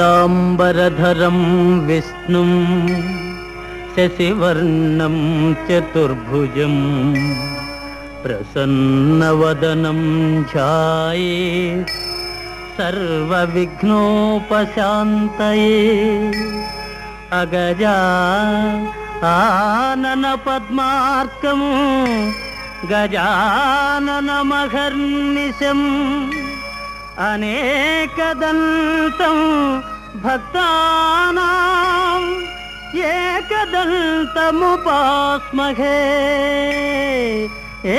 శుక్లాంబరధరం విష్ణుం శశివర్ణం చతుర్భుజం ప్రసన్నవదనం ధ్యాయేత్ సర్వవిఘ్నోపశాంతయే. అగజా ఆనన పద్మార్కం గజాననమహర్నిశం అనేకదంతం భక్తానాం ఏకదంతముపాస్మహే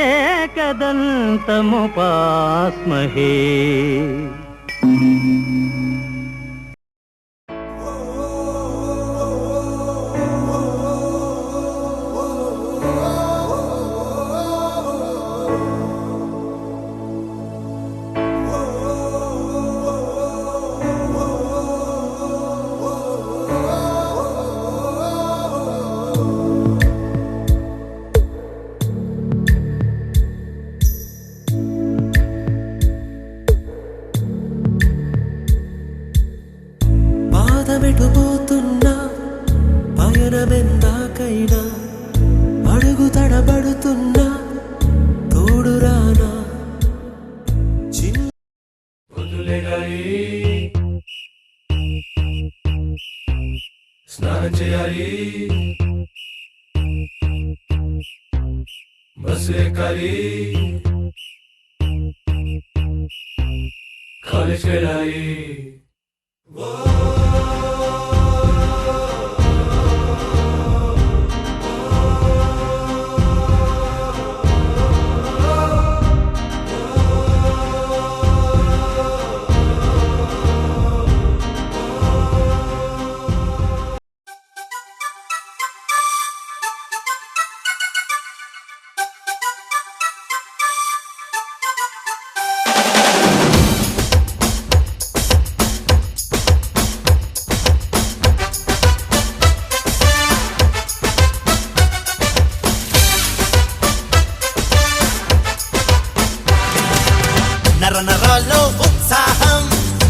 ఏకదంతముపాస్మహే. పాదమెటుపోతున్నా పయనమెందాకైనా అడుగు తడబడుతున్నా తోడురానా స్నానం చేయాలి, బస్సు ఎక్కాలి, కాలేజ్ వెళ్ళాలి. నరనరాల్లో ఉత్సాహం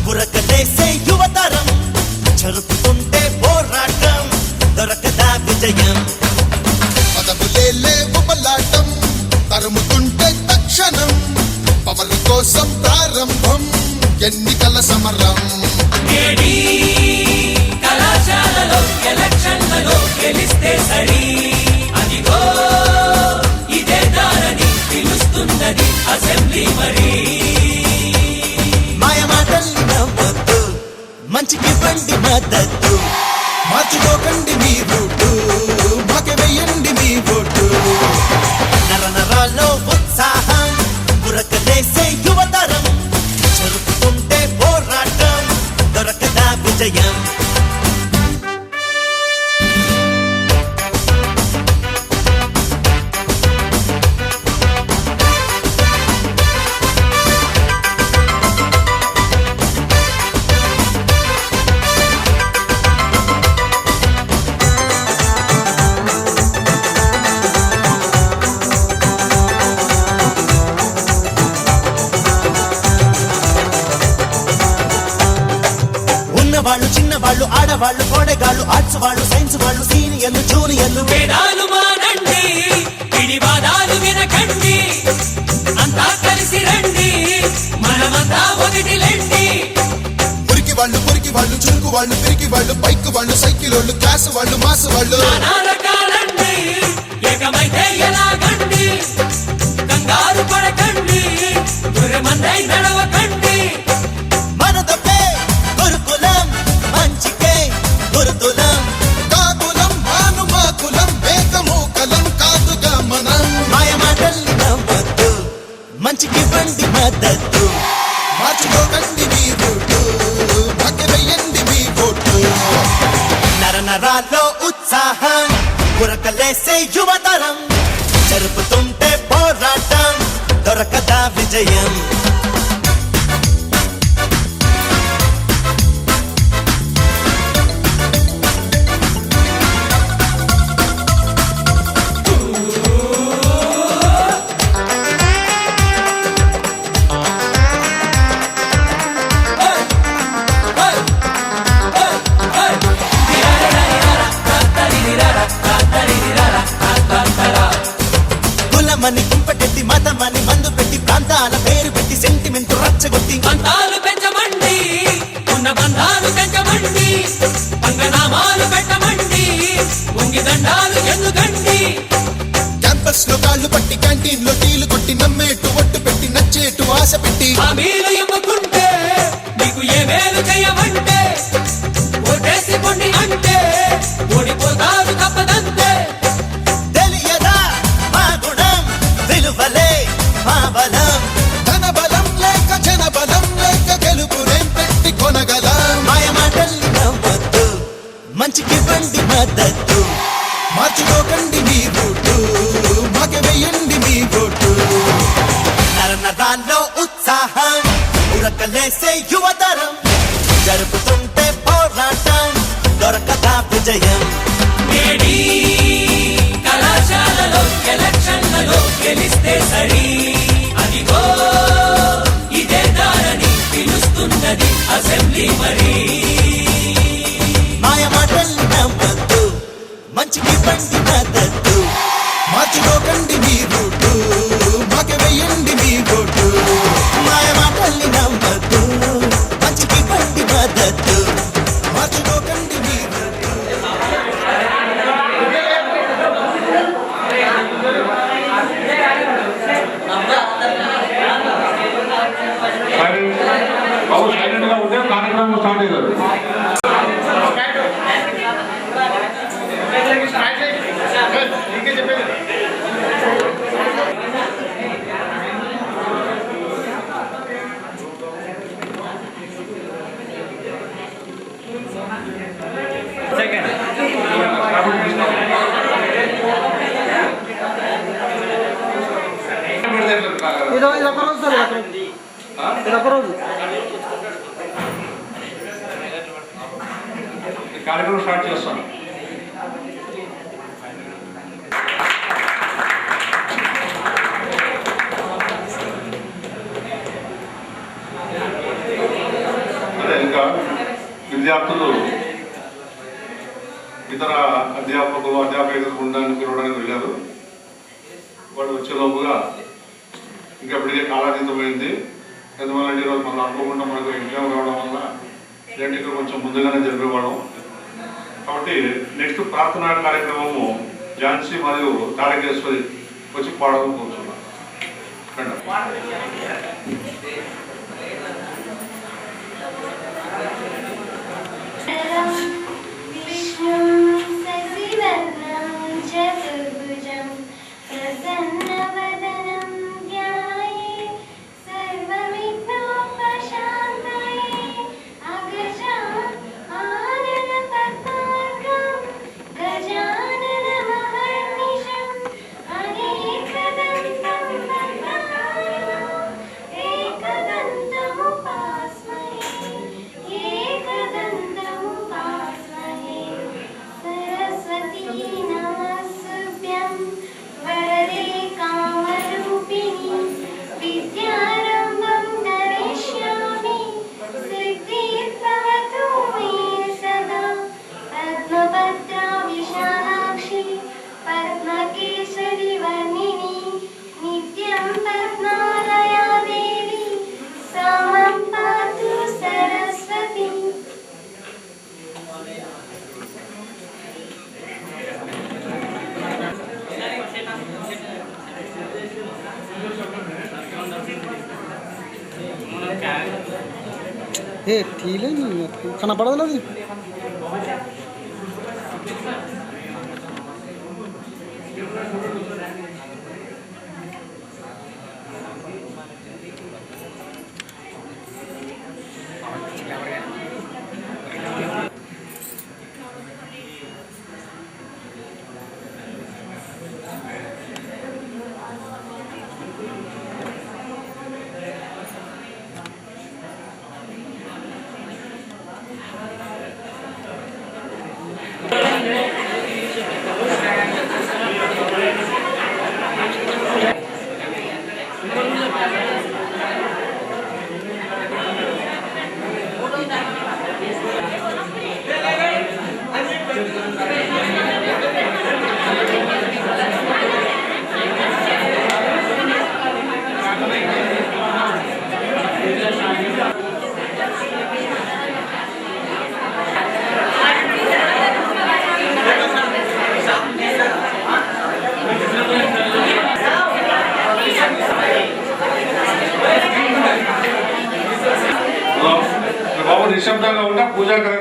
పురకలేసే యువతరం జరుపుతుంటే పోరాటం దొరకదా విజయం. పదవులేలే ఉపలాటం తరుముతుంటే తక్షణం పవర్ కోసం ప్రారంభం ఎన్నికల సమరం. కళాశాలలో ఎలక్షన్లలో గెలిస్తే సరి అదిగో ఇదే దారని పిలుస్తున్నది అసెంబ్లీ మరి. మాయమాటల్ని నవ్వొద్దు మంచికి బండి మద్దతు మార్చుకోకండి మీ రూటు మాకే వేయండి మీ ఓటు. నరనరాల్లో ఉత్సాహం పురకలేసే యువతరం జరుపుతుంటే పోరాటం దొరకదా విజయం. వాళ్ళు చిన్నవాళ్ళు ఆడవాళ్ళు కోడెగాళ్ళు ఆర్ట్స్ వాళ్ళు సైన్స్ వాళ్ళు సీనియర్లు జూనియర్లు వేదాలు మానండి పిడివాదాలు వినకండి అంతా కలిసి రండి మనమంతా ఒకటిలేండి. మురికి వాళ్ళు చురుకు వాళ్ళు పిరికి వాళ్ళు బైక్ వాళ్ళు సైకిల్ వాళ్ళు క్లాస్ వాళ్ళు మాస్ వాళ్ళు నానా రకాలండి ఏకమైతే ఎలాగండి కంగారు పడకండి గురమందై నడవకండి. మనదొకే గురుకులం మంచికే గురుతులం కాకులం మానుమాకులం వేదమూకలం కాదుగా మనం. మాయమాటల్ని నవ్వొద్దు మంచికి బండి మద్దతు మార్చుకోకండి మీ రూటు మాకే వేయండి మీ ఓటు. నరనరాల్లో ఉత్సాహం పురకలేసే యువతరం జరుపుతుంటే పోరాటం దొరకదా విజయం. మతమని కుంపటెట్టి మతమని మందు పెట్టి ప్రాంతాల పేరు పెట్టి సెంటిమెంట్ రచ్చగొట్టి పంతాలు పెంచమండి ఉన్న బంధాలు పెంచమండి పంగనామాలు పెట్టమండి ఉంగి దండాలు ఎందుకండి క్యాంపస్ లో కాళ్ళు పట్టి క్యాంటీన్ లో టీలు కొట్టి నమ్మేటు ఒట్టు పెట్టి నచ్చేటు ఆశ పెట్టి హామీలు ఇవ్వకుంటే నీకు ఏ మేలు చేయమంటే ఓటేసి పొండి అంటే ఓడిపోతారు తప్పదంతే తెలియదా మా గుణం విలువలే మా బలం ధన బలం లేక జన బలం లేక గెలుపునేం పెట్టి కొనగలం మాయ మాటల్ని నమ్మొద్దు మంచికి బండి మద్దతు మార్చుకోకండి మీ బూటు మాకే వేయండి మీ బూటు నరనరాల్లో ఉత్సాహం ఉరకలేసే యువతరం జరుపుతుంటే పోరాటం దొరకదా విజయం నేడి కళాశాలలో ఎలక్షన్లలో గెలిస్తే సరి అదిగో ఇదే దారని పిలుస్తున్నది అసెంబ్లీ మరి మాయ మాటల్ని నమ్మొద్దు మంచికి బండి మద్దతు మార్చుకోకండి మీ బూటు మాకే వేయండి మీ బూటు మాయ మాటల్ని నమ్మొద్దు మంచికి బండి మద్దతు మార్చుకోకండి మీ బూటు బాబు సైలెంట్ గా ఉంటే కార్యక్రమం స్టార్ట్ అయ్యారు. ఇదొక రోజు సార్ ఇదొక రోజు కార్యక్రమం స్టార్ట్ చేస్తాను. అదే ఇంకా విద్యార్థులు ఇతర అధ్యాపకులు అధ్యాపకులు ఉండడానికి పిలవడానికి వెళ్ళారు. వాళ్ళు వచ్చేలోపుగా ఇంకా ఇప్పటికే కాలాతీతమైంది. ఎందువల్ల ఈరోజు మనం అనుకోకుండా మనకు ఎగ్జామ్ రావడం వల్ల ఇలాంటివి కొంచెం ముందుగానే జరిపేవాళ్ళం. కాబట్టి నెక్స్ట్ ప్రార్థనా కార్యక్రమము ఝాన్సీ మరియు తారకేశ్వరి వచ్చి పాడడం కూర్చున్నాం. खाना पड़ा था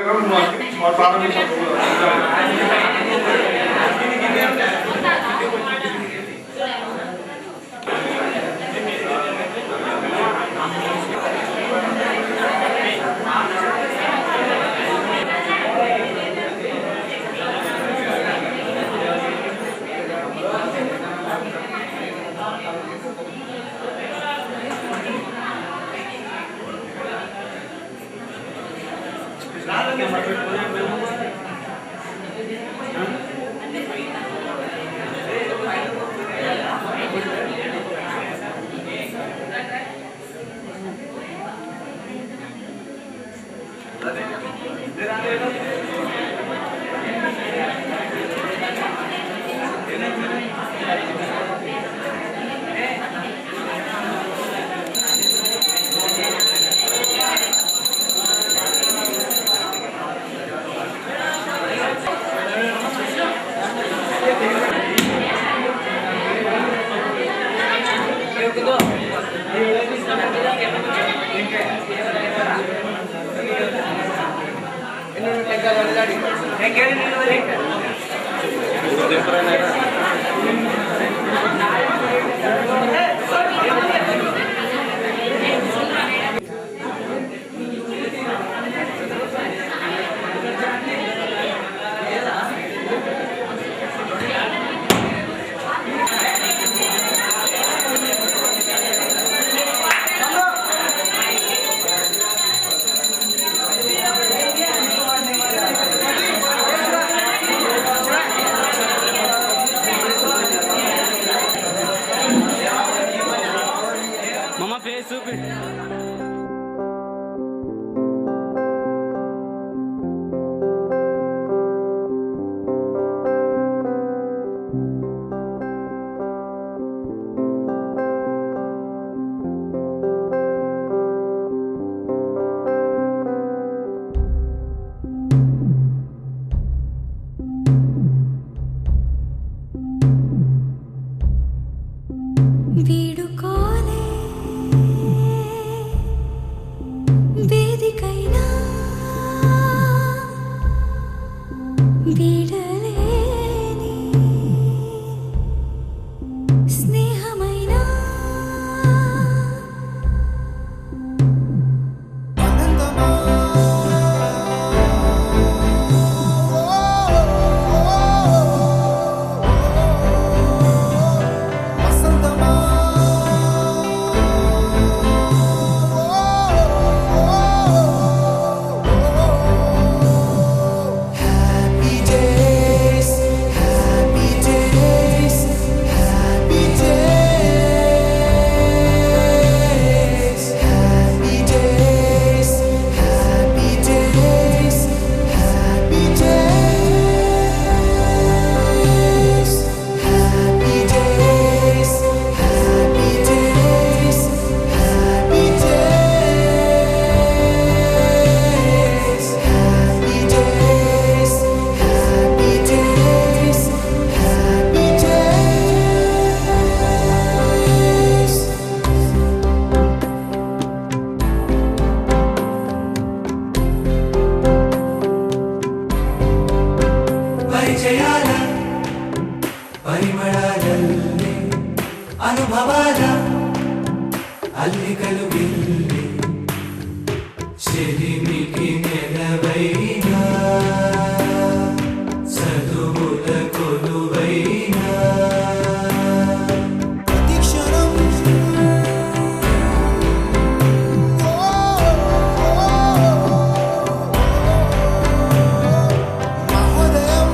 కార్యక్రమం ప్రారంభించారు. వీడుకోలే వేదికైనా వీడలేని స్నేహమైనా పరిచయాల పరిమళాలల్లే అనుభవాల అల్లికలు గిల్లి చెలిమికి నెలవైనా చదువుల కొలువైనా ప్రతిక్షణం మహోదయం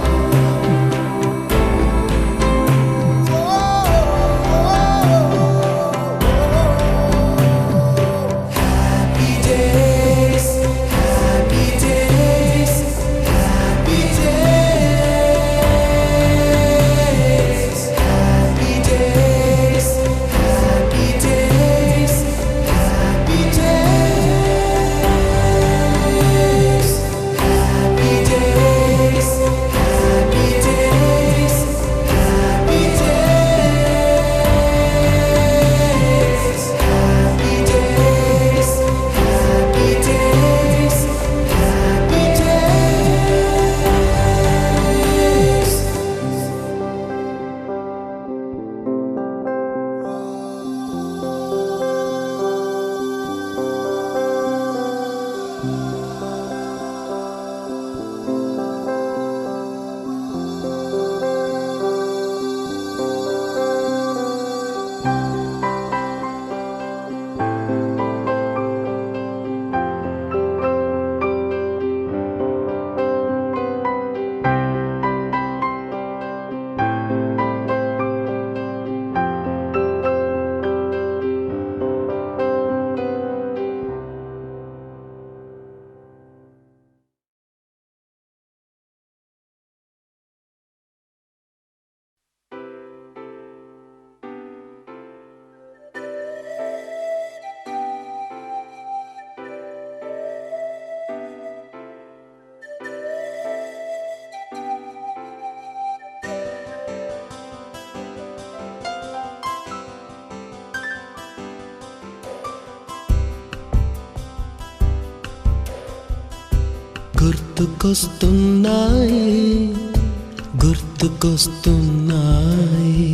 హ్యాపీ డేస్ గుర్తుకొస్తున్నాయి గుర్తుకొస్తున్నాయి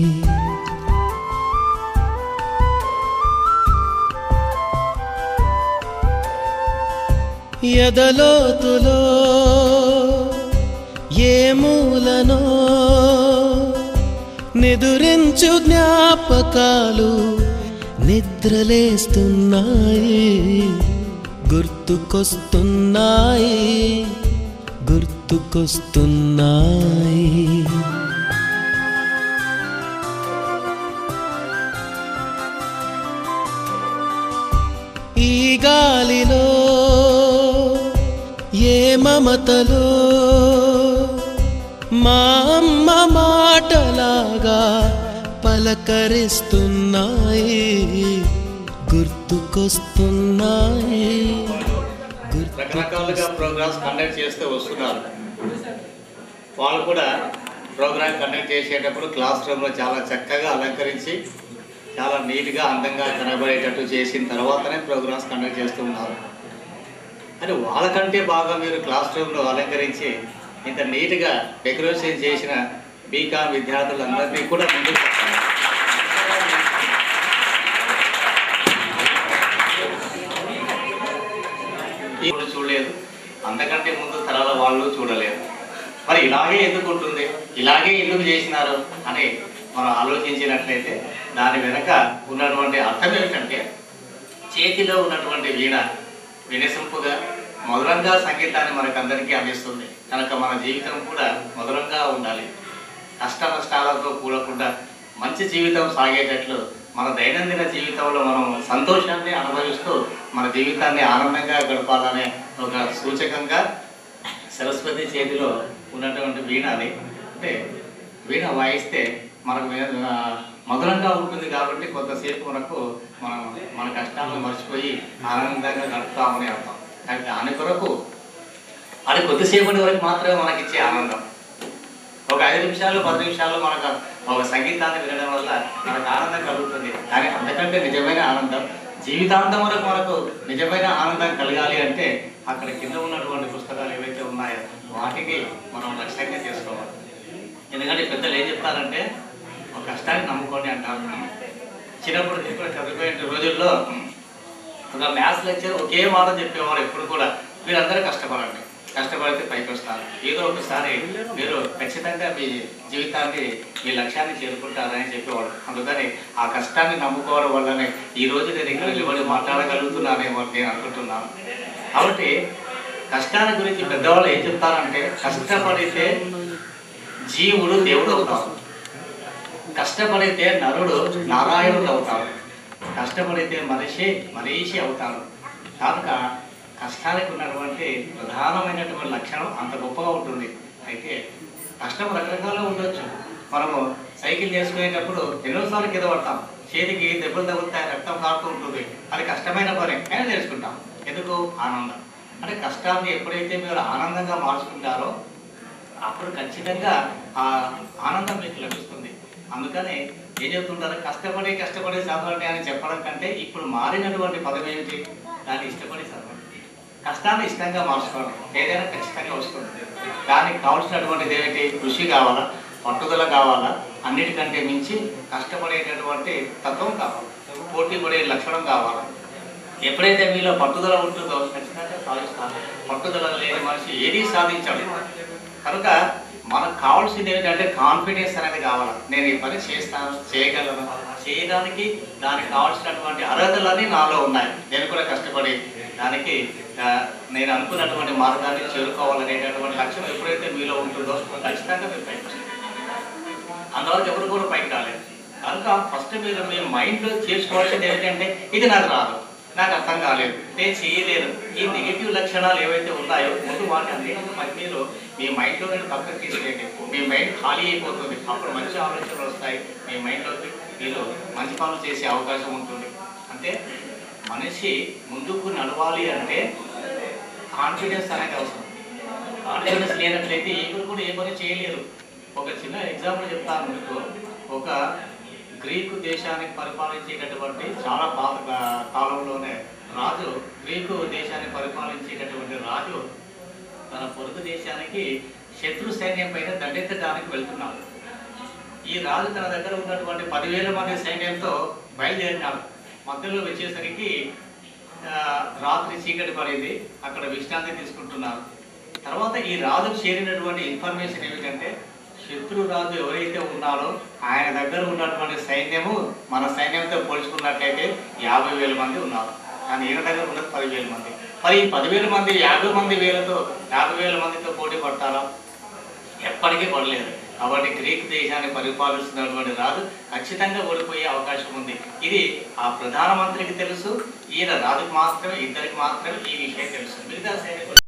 ఎదలోతులో ఏ మూలనో నిదురించు జ్ఞాపకాలు నిద్రలేస్తున్నాయి గుర్తుకొస్తున్నాయి గుర్తుకొస్తున్నాయి ఈ గాలిలో ఏ మమతలో మా అమ్మ మాటలాగా పలకరిస్తున్నాయి గుర్తుకొస్తున్నాయి రకరకాలుగా ప్రోగ్రామ్స్ కండక్ట్ చేస్తూ వస్తున్నారు. వాళ్ళు కూడా ప్రోగ్రామ్ కండక్ట్ చేసేటప్పుడు క్లాస్ రూమ్లో చాలా చక్కగా అలంకరించి చాలా నీట్గా అందంగా కనబడేటట్టు చేసిన తర్వాతనే ప్రోగ్రామ్స్ కండక్ట్ చేస్తూ ఉన్నారు. అని వాళ్ళకంటే బాగా మీరు క్లాస్ రూమ్లో అలంకరించి ఇంత నీట్గా డెకరేషన్ చేసిన బీకామ్ విద్యార్థులందరినీ కూడా ముందుకు ఇప్పుడు చూడలేదు, అంతకంటే ముందు తరాల వాళ్ళు చూడలేదు. మరి ఇలాగే ఎందుకు ఉంటుంది, ఇలాగే ఎందుకు చేసినారు అని మనం ఆలోచించినట్లయితే దాని వెనక ఉన్నటువంటి అర్థం ఏమిటంటే చేతిలో ఉన్నటువంటి వీణ వినసొంపుగా మధురంగా సంగీతాన్ని మనకందరికీ అందిస్తుంది. కనుక మన జీవితం కూడా మధురంగా ఉండాలి. కష్ట నష్టాలతో కూడకుండా మంచి జీవితం సాగేటట్లు మన దైనందిన జీవితంలో మనం సంతోషాన్ని అనుభవిస్తూ మన జీవితాన్ని ఆనందంగా గడపాలనే ఒక సూచకంగా సరస్వతి చేతిలో ఉన్నటువంటి వీణ అది. అంటే వీణ వాయిస్తే మనకు మధురంగా ఉంటుంది కాబట్టి కొంతసేపు మన కష్టాలను మర్చిపోయి ఆనందంగా గడుపుతామని అర్థం. కానీ దాని కొరకు అది కొద్దిసేపటి వరకు మాత్రమే మనకిచ్చే ఆనందం. ఒక 5 నిమిషాలు 10 నిమిషాలు మనకు ఒక సంగీతాన్ని వినడం వల్ల మనకు ఆనందం కలుగుతుంది. కానీ అంతకంటే నిజమైన ఆనందం జీవితాంతం వరకు మనకు నిజమైన ఆనందం కలగాలి అంటే అక్కడ కింద ఉన్నటువంటి పుస్తకాలు ఏవైతే ఉన్నాయో వాటికి మనం లక్ష్యంగా చేసుకోవాలి. ఎందుకంటే పెద్దలు ఏం చెప్తారంటే ఒక కష్టాన్ని నమ్ముకోండి అంటారు. చిన్నప్పుడు కూడా చదువుకునే రోజుల్లో ఒక మ్యాథ్స్ లెక్చర్ ఒకే మాట చెప్పేవారు ఎప్పుడు కూడా, మీరందరూ కష్టపడండి, కష్టపడితే పైకి వస్తారు, ఏదో ఒకసారి మీరు ఖచ్చితంగా మీ జీవితాన్ని మీ లక్ష్యాన్ని చేరుకుంటారని చెప్పేవాడు. అందుకని ఆ కష్టాన్ని నమ్ముకోవడం వల్లనే ఈరోజు నేను ఇక్కడ నిలబడి మాట్లాడగలుగుతున్నానేమో నేను అనుకుంటున్నాను. కాబట్టి కష్టాన్ని గురించి పెద్దవాళ్ళు ఏం చెప్తారంటే కష్టపడితే జీవుడు దేవుడు అవుతాడు, కష్టపడితే నరుడు నారాయణుడు అవుతాడు, కష్టపడితే మనిషి అవుతాడు. కనుక కష్టానికి ఉన్నటువంటి ప్రధానమైనటువంటి లక్షణం అంత గొప్పగా ఉంటుంది. అయితే కష్టం రకరకాలుగా ఉండొచ్చు. మనము సైకిల్ చేసుకునేటప్పుడు ఎన్నోసార్లు కింద పడతాం, చేతికి దెబ్బలు తగులుతాయి, రక్తం కారుతూ ఉంటుంది. అది కష్టమైన పని అయినా నేర్చుకుంటాం. ఎందుకు? ఆనందం. అంటే కష్టాన్ని ఎప్పుడైతే మీరు ఆనందంగా మార్చుకుంటారో అప్పుడు ఖచ్చితంగా ఆ ఆనందం మీకు లభిస్తుంది. అందుకని ఏం చెప్తుంటారు, కష్టపడి చదవండి అని చెప్పడం కంటే ఇప్పుడు మారినటువంటి పదం ఏమిటి, దాన్ని ఇష్టపడి చదవండి. కష్టాన్ని ఇష్టంగా మార్చుకోండి, ఏదైనా ఖచ్చితంగా వస్తుంది. దానికి కావాల్సినటువంటిది ఏమిటి? కృషి కావాలా, పట్టుదల కావాలా, అన్నిటికంటే మించి కష్టపడేటటువంటి తత్వం కావాలి, పోటీ పడే లక్షణం కావాలా. ఎప్పుడైతే మీలో పట్టుదల ఉంటుందో ఖచ్చితంగా సాధిస్తారు. పట్టుదల లేని మనిషి ఏదీ సాధించాడు. కనుక మనకు కావాల్సింది ఏంటంటే కాన్ఫిడెన్స్ అనేది కావాలి. నేను ఈ పని చేస్తాను, చేయగలను, చేయడానికి దానికి కావాల్సినటువంటి అర్హతలన్నీ నాలో ఉన్నాయి. నేను కూడా కష్టపడి దానికి నేను అనుకున్నటువంటి మార్గాన్ని చేరుకోవాలనేటటువంటి లక్ష్యం ఎప్పుడైతే మీలో ఉంటుందో ఖచ్చితంగా మీరు పైకి వస్తారు. అందువల్ల ఎవరు కూడా పైకి రాలేదు. కనుక ఫస్ట్ మీరు మీ మైండ్లో చేసుకోవాల్సింది ఏంటంటే ఇది నాకు రాదు, నాకు అర్థం కాలేదు, నేను చేయలేను, ఈ నెగిటివ్ లక్షణాలు ఏవైతే ఉన్నాయో ముందు వాటి అన్నింటినీ మీరు మీ మైండ్లో నేను పక్కకు తీసుకెళ్ళి మీ మైండ్ ఖాళీ అయిపోతుంది. అప్పుడు మంచి ఆలోచనలు వస్తాయి. మీ మైండ్లోకి మీరు మంచి పనులు చేసే అవకాశం ఉంటుంది. అంటే మనిషి ముందుకు నడవాలి అంటే కాన్ఫిడెన్స్ అనేది అవసరం. కాన్ఫిడెన్స్ లేనట్లయితే ఎవరు కూడా ఏ పని చేయలేరు. ఒక చిన్న ఎగ్జాంపుల్ చెప్తాను మీకు. ఒక గ్రీకు దేశాన్ని పరిపాలించేటటువంటి చాలా పాత కాలంలోనే గ్రీకు దేశాన్ని పరిపాలించేటటువంటి రాజు తన పొరుగు దేశానికి శత్రు సైన్యం పైన దండెత్తడానికి వెళ్తున్నాడు. ఈ రాజు తన దగ్గర ఉన్నటువంటి 10,000 మంది సైన్యంతో బయలుదేరినాడు. మధ్యలో వచ్చేసరికి రాత్రి చీకటి పడింది. అక్కడ విశ్రాంతి తీసుకుంటున్నారు. తర్వాత ఈ రాజుకు చేరినటువంటి ఇన్ఫర్మేషన్ ఏమిటంటే శత్రు రాజు ఎవరైతే ఉన్నారో ఆయన దగ్గర ఉన్నటువంటి సైన్యము మన సైన్యంతో పోల్చుకున్నట్లయితే 50,000 మంది ఉన్నారు. కానీ ఈయన దగ్గర ఉన్నది 10,000 మంది. మరి ఈ 10,000 మంది 50,000 మందితో పోటీ పడతారా? ఎప్పటికీ పడలేదు. కాబట్టి గ్రీక్ దేశాన్ని పరిపాలిస్తున్నటువంటి రాజు ఖచ్చితంగా ఓడిపోయే అవకాశం ఉంది. ఇది ఆ ప్రధానమంత్రికి తెలుసు, ఈయన రాజుకు మాత్రమే, ఇద్దరికి మాత్రమే ఈ విషయం తెలుసు. మిగతా సైనికులు